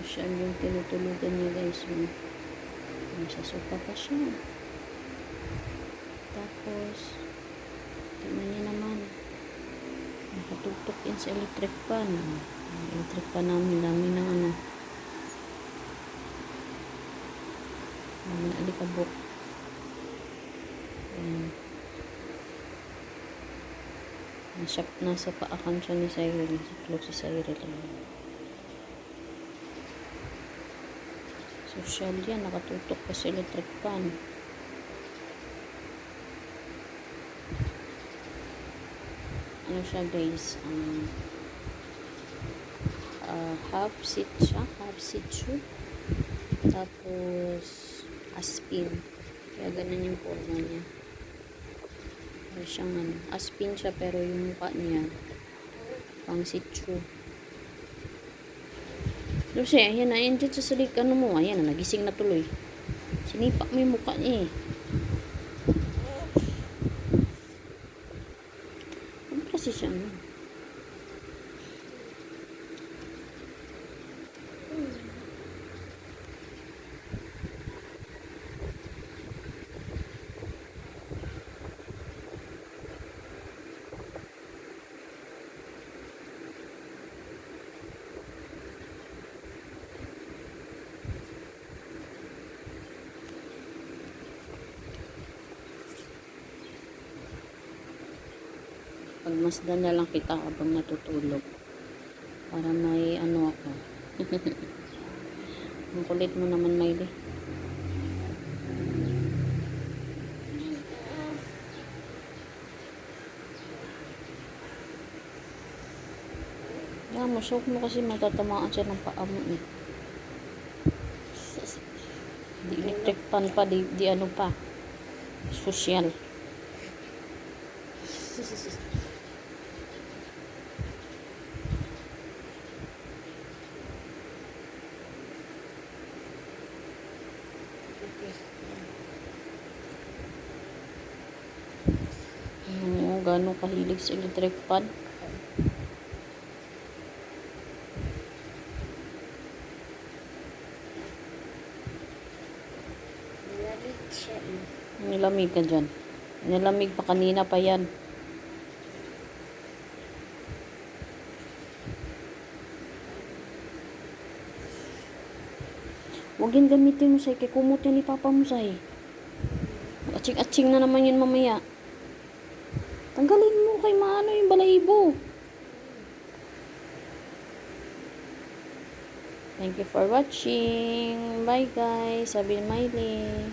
Social yung tinutulugan niya guys. Nasa sofa pa siya. Tapos, tingnan niya naman. Nakatutok yan sa electric fan. Electric fan namin. Dami ng ano. Dami ng alikabok. Ayan. Nasa paakan siya ni Cyril. Close si Cyril. Social yan. Nakatutok pa sa electric fan. Ano siya guys? Half seat siya. Half seat siya. Tapos aspin. Kaya ganun yung forma niya. Para siyang ano. Aspin siya pero yung mukha niya pang sitsu. Kasi ayan na. Ayan dyan sa salik. Ano mo? Ayan na. Nagising na tuloy. Sinipak mo yung mukha niya eh. Ano kasi siya ano? Pagmasdan na lang kita habang natutulog. Para may ano ako. Ang kulit mo naman, Miley. Yan, masok mo kasi matatamaan siya ng paa mo eh. Di electric pan pa, di ano pa. Social. Gano'ng kahilig sa electric pan. Nilamig siya eh. Nilamig ka dyan. Nilamig pa kanina pa yan. Huwag yan gamitin mo say. Kay kumot yan ni Papa mo say. Atsing-atsing na naman yun mamaya. Tanggalin mo kay maano yung balahibo. Thank you for watching. Bye guys. Sabi ni Miley.